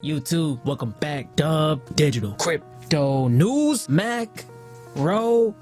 YouTube, welcome back. Dub Digital Crypto News, macro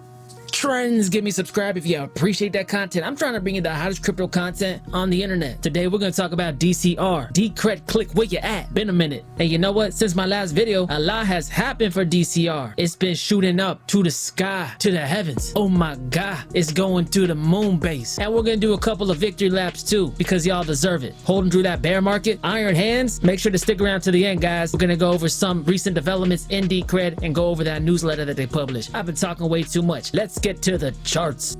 trends. Give me subscribe if you appreciate that content. I'm trying to bring you the hottest crypto content on the internet. Today we're going to talk about DCR. Decred, click where you at. Been a minute. And you know what? Since my last video, a lot has happened for DCR. It's been shooting up to the sky, to the heavens. Oh my god, it's going to the moon base. And we're going to do a couple of victory laps too, because y'all deserve it. Holding through that bear market, iron hands. Make sure to stick around to the end, guys. We're going to go over some recent developments in Decred and go over that newsletter that they published. I've been talking way too much. Let's get to the charts.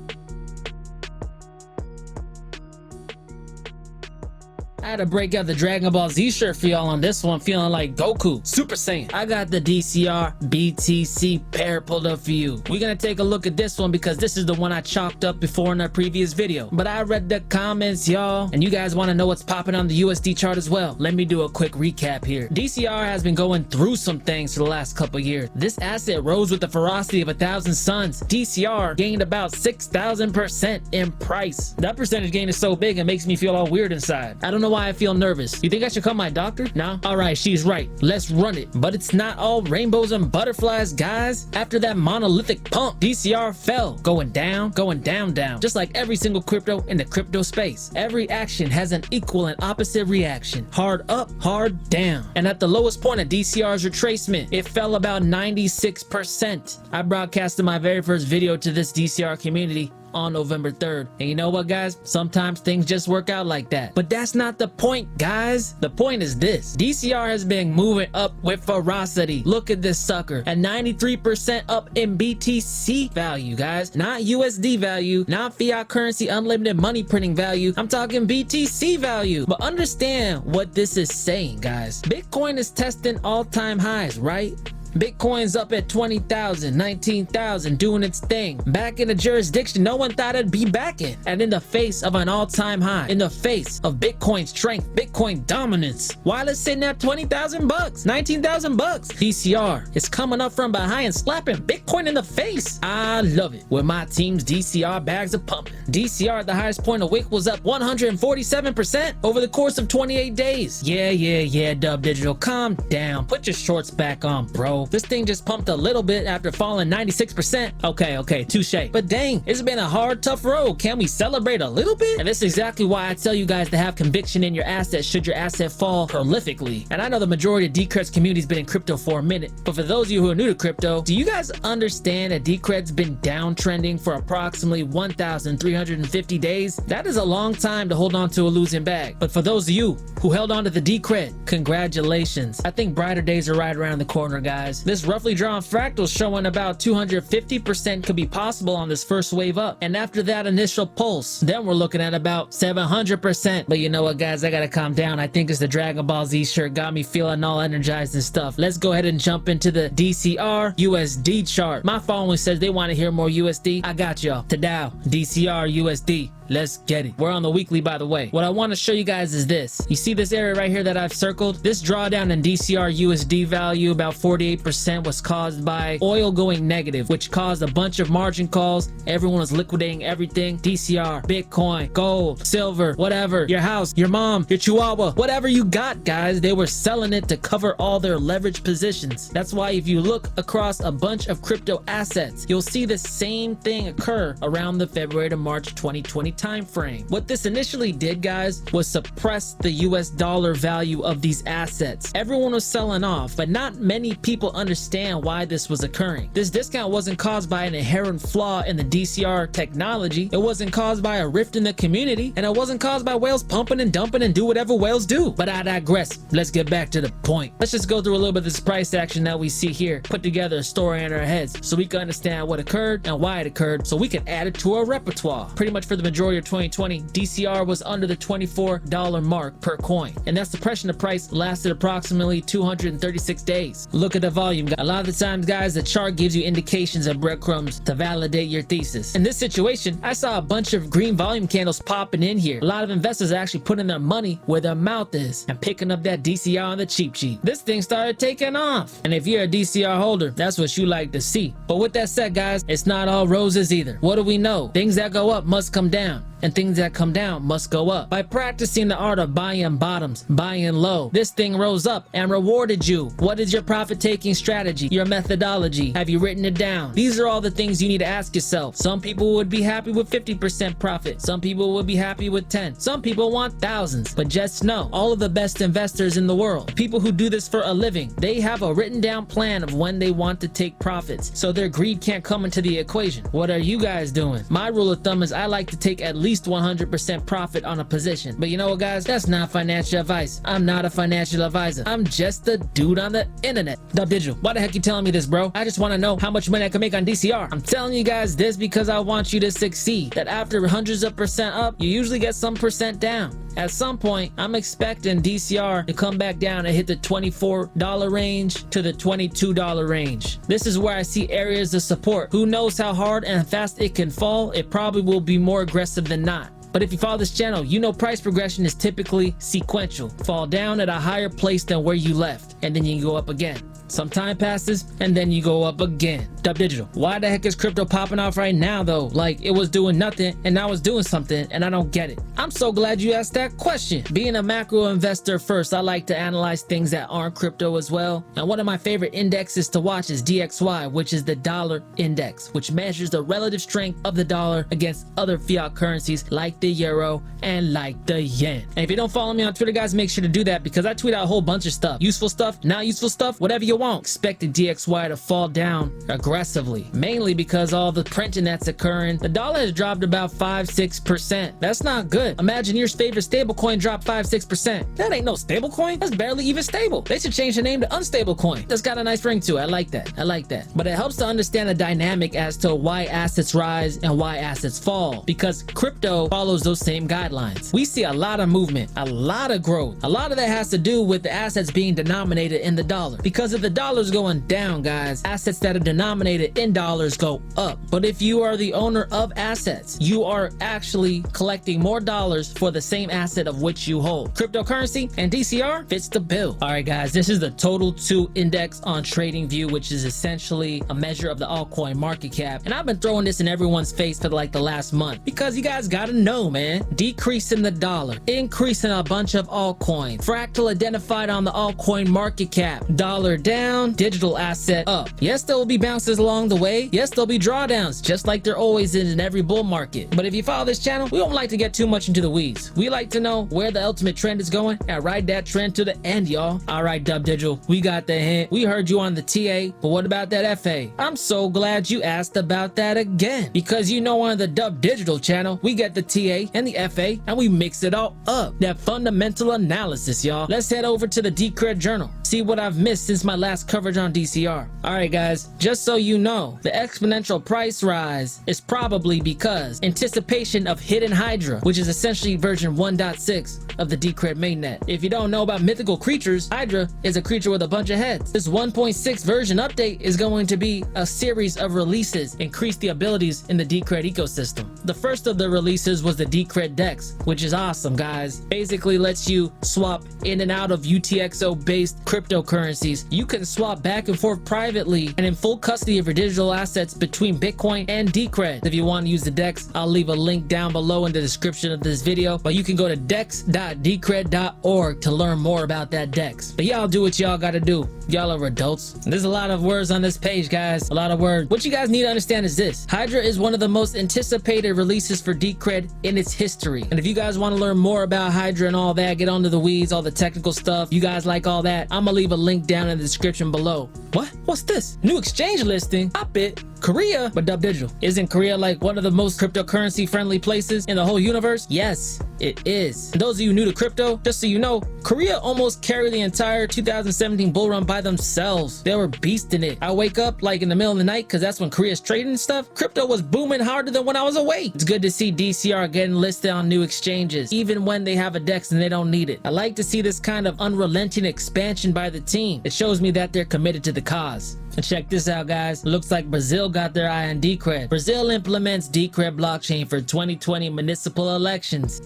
I had to break out the Dragon Ball Z shirt for y'all on this one, feeling like Goku, Super Saiyan. I got the DCR BTC pair pulled up for you. We're gonna take a look at this one because this is the one I chalked up before in our previous video. But I read the comments, y'all, and you guys want to know what's popping on the USD chart as well. Let me do a quick recap here. DCR has been going through some things for the last couple years. This asset rose with the ferocity of 1,000 suns. DCR gained about 6,000% in price. That percentage gain is so big it makes me feel all weird inside. I don't know why I feel nervous. You think I should call my doctor? No? Alright, she's right. Let's run it. But it's not all rainbows and butterflies, guys. After that monolithic pump, DCR fell. Going down, down. Just like every single crypto in the crypto space. Every action has an equal and opposite reaction. Hard up, hard down. And at the lowest point of DCR's retracement, it fell about 96%. I broadcasted my very first video to this DCR community on November 3rd. And you know what, guys? Sometimes things just work out like that. But that's not the point, guys. The point is this. DCR has been moving up with ferocity. Look at this sucker. At 93% up in BTC value, guys. Not USD value, not fiat currency unlimited money printing value. I'm talking BTC value. But understand what this is saying, guys. Bitcoin is testing all-time highs, right? Bitcoin's up at 20,000, 19,000, doing its thing. Back in a jurisdiction no one thought it'd be back in. And in the face of an all-time high, in the face of Bitcoin strength, Bitcoin dominance, while it's sitting at 20,000 bucks, 19,000 bucks, DCR is coming up from behind and slapping Bitcoin in the face. I love it. With my team's DCR bags are pumping. DCR at the highest point of wick was up 147% over the course of 28 days. Yeah, Dub Digital, calm down. Put your shorts back on, bro. This thing just pumped a little bit after falling 96%. Okay, touche. But dang, it's been a hard, tough road. Can we celebrate a little bit? And this is exactly why I tell you guys to have conviction in your asset should your asset fall prolifically. And I know the majority of Decred's community's been in crypto for a minute, but for those of you who are new to crypto, do you guys understand that Decred's been downtrending for approximately 1,350 days? That is a long time to hold on to a losing bag. But for those of you who held on to the Decred, congratulations. I think brighter days are right around the corner, guys. This roughly drawn fractal showing about 250% could be possible on this first wave up. And after that initial pulse, then we're looking at about 700%. But you know what, guys? I gotta calm down. I think it's the Dragon Ball Z shirt got me feeling all energized and stuff. Let's go ahead and jump into the DCR USD chart. My phone says they want to hear more USD. I got y'all. Tadao, DCR USD. Let's get it. We're on the weekly, by the way. What I want to show you guys is this. You see this area right here that I've circled? This drawdown in DCR USD value, about 48%, was caused by oil going negative, which caused a bunch of margin calls. Everyone was liquidating everything. DCR, Bitcoin, gold, silver, whatever, your house, your mom, your chihuahua, whatever you got, guys, they were selling it to cover all their leverage positions. That's why if you look across a bunch of crypto assets, you'll see the same thing occur around the February to March 2020 time frame. What this initially did, guys, was suppress the US dollar value of these assets. Everyone was selling off, but not many people understand why this was occurring. This discount wasn't caused by an inherent flaw in the DCR technology. It wasn't caused by a rift in the community, and it wasn't caused by whales pumping and dumping and do whatever whales do. But I digress. Let's get back to the point. Let's just go through a little bit of this price action that we see here, put together a story in our heads so we can understand what occurred and why it occurred, so we can add it to our repertoire. Pretty much for the majority of 2020, DCR was under the $24 mark per coin, and that suppression of price lasted approximately 236 days. Look at the volume. A lot of the times, guys, the chart gives you indications of breadcrumbs to validate your thesis. In this situation, I saw a bunch of green volume candles popping in here. A lot of investors are actually putting their money where their mouth is and picking up that DCR on the cheap. This thing started taking off, and if you're a DCR holder, that's what you like to see. But with that said, guys, it's not all roses either. What do we know? Things that go up must come down. and things that come down must go up. By practicing the art of buying bottoms, buying low, this thing rose up and rewarded you. What is your profit taking strategy? Your methodology? Have you written it down? These are all the things you need to ask yourself. Some people would be happy with 50% profit. Some people would be happy with 10. Some people want thousands. But just know, all of the best investors in the world, people who do this for a living, they have a written down plan of when they want to take profits, so their greed can't come into the equation. What are you guys doing? My rule of thumb is I like to take at least 100% profit on a position. But you know what, guys? That's not financial advice. I'm not a financial advisor. I'm just a dude on the internet. Dub Digital, why the heck you telling me this, bro? I just want to know how much money I can make on DCR. I'm telling you guys this because I want you to succeed. That after hundreds of percent up, you usually get some percent down. At some point, I'm expecting DCR to come back down and hit the $24 range to the $22 range. This is where I see areas of support. Who knows how hard and fast it can fall? It probably will be more aggressive than not. But if you follow this channel, you know price progression is typically sequential. Fall down at a higher place than where you left, and then you go up again. Some time passes, and then you go up again. Dub Digital, why the heck is crypto popping off right now though? Like it was doing nothing, and now it's doing something, and I don't get it. I'm so glad you asked that question. Being a macro investor first, I like to analyze things that aren't crypto as well. And one of my favorite indexes to watch is DXY, which is the dollar index, which measures the relative strength of the dollar against other fiat currencies like the euro and like the yen. And if you don't follow me on Twitter, guys, make sure to do that because I tweet out a whole bunch of stuff. Useful stuff, not useful stuff, whatever you want. Expect the DXY to fall down aggressively, mainly because all the printing that's occurring. The dollar has dropped about 5-6%. That's not good. Imagine your favorite stablecoin drop 5-6%. That ain't no stablecoin. That's barely even stable. They should change the name to unstable coin. That's got a nice ring to it. I like that. I like that. But it helps to understand the dynamic as to why assets rise and why assets fall, because crypto follows those same guidelines. We see a lot of movement, a lot of growth. A lot of that has to do with the assets being denominated in the dollar. Because if the dollar's going down, guys, assets that are denominated in dollars go up. But if you are the owner of assets, you are actually collecting more dollars for the same asset of which you hold. Cryptocurrency and DCR fits the bill. All right, guys, this is the Total 2 index on TradingView, which is essentially a measure of the altcoin market cap. And I've been throwing this in everyone's face for like the last month because you guys gotta know, man, decrease in the dollar, increase in a bunch of altcoins, fractal identified on the altcoin market cap, dollar down, digital asset up. Yes, there will be bounces along the way. Yes, there'll be drawdowns, just like there always is in every bull market. But if you follow this channel, we don't like to get too much into the weeds. We like to know where the ultimate trend is going and ride that trend to the end, y'all. All right, Dub Digital, we got the hint. We heard you on the TA, but what about that FA? I'm so glad you asked about that again, because you know on the Dub Digital channel, we get the TA and the FA and we mix it all up. That fundamental analysis, y'all. Let's head over to the Decred journal. See what I've missed since my last coverage on DCR. All right, guys, just so you know, the exponential price rise is probably because anticipation of Hidden Hydra, which is essentially version 1.6 of the Decred mainnet. If you don't know about mythical creatures, Hydra is a creature with a bunch of heads. This 1.6 version update is going to be a series of releases, increase the abilities in the Decred ecosystem. The first of the releases was the DCRDEX, which is awesome, guys. Basically lets you swap in and out of UTXO based cryptocurrencies. You can swap back and forth privately and in full custody of your digital assets between Bitcoin and Decred. If you want to use the DEX, I'll leave a link down below in the description of this video, but you can go to dex.decred.org to learn more about that DEX. But y'all do what y'all gotta do. Y'all are adults. There's a lot of words on this page, guys. A lot of words. What you guys need to understand is this. Hydra is one of the most anticipated releases for Decred in its history. And if you guys want to learn more about Hydra and all that, get onto the weeds, all the technical stuff, you guys like all that, I'm gonna leave a link down in the description below. What? What's this? New exchange listing? Pop it. Korea? But Dub Digital, isn't Korea like one of the most cryptocurrency friendly places in the whole universe? Yes, it is. And those of you new to crypto, just so you know, Korea almost carried the entire 2017 bull run by themselves. They were beasting it. I wake up like in the middle of the night because that's when Korea's trading and stuff. Crypto was booming harder than when I was awake. It's good to see DCR getting listed on new exchanges, even when they have a DEX and they don't need it. I like to see this kind of unrelenting expansion by the team. It shows me that they're committed to the cause. And check this out, guys. Looks like Brazil got their eye on Decred. Brazil implements Decred blockchain for 2020 municipal elections.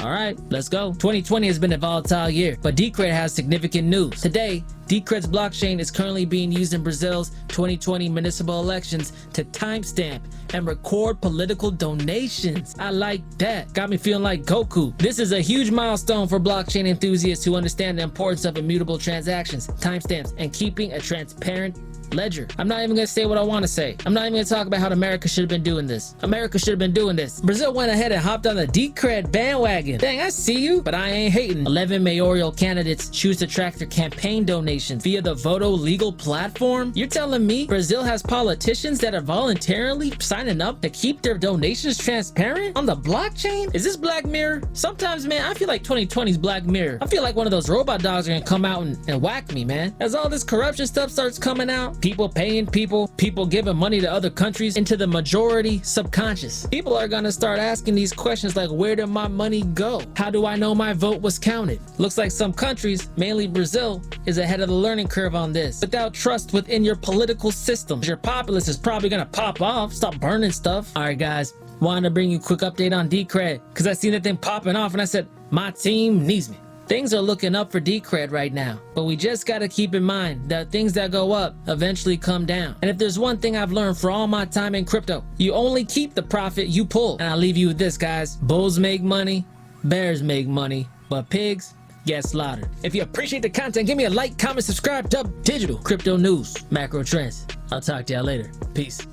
All right, let's go. 2020 has been a volatile year, but Decred has significant news. Today, Decred's blockchain is currently being used in Brazil's 2020 municipal elections to timestamp and record political donations. I like that. Got me feeling like Goku. This is a huge milestone for blockchain enthusiasts who understand the importance of immutable transactions, timestamps, and keeping a transparent ledger. I'm not even gonna say what I want to say. I'm not even gonna talk about how America should have been doing this. America should have been doing this. Brazil went ahead and hopped on the Decred bandwagon. Dang, I see you, but I ain't hating. 11 mayoral candidates choose to track their campaign donations via the Voto legal platform. You're telling me Brazil has politicians that are voluntarily signing up to keep their donations transparent on the blockchain? Is this Black Mirror? Sometimes, man, I feel like 2020's Black Mirror. I feel like one of those robot dogs are gonna come out and whack me, man. As all this corruption stuff starts coming out, people paying people giving money to other countries, into the majority subconscious, people are gonna start asking these questions like, where did my money go? How do I know my vote was counted? Looks like some countries, mainly Brazil, is ahead of the learning curve on this. Without trust within your political system, your populace is probably gonna pop off, stop burning stuff. All right, guys, wanted to bring you a quick update on Decred because I seen that thing popping off and I said, my team needs me. Things are looking up for Decred right now, but we just gotta keep in mind that things that go up eventually come down. And if there's one thing I've learned for all my time in crypto, you only keep the profit you pull. And I'll leave you with this, guys. Bulls make money, bears make money, but pigs get slaughtered. If you appreciate the content, give me a like, comment, subscribe, Dub Digital. Crypto news, macro trends. I'll talk to y'all later. Peace.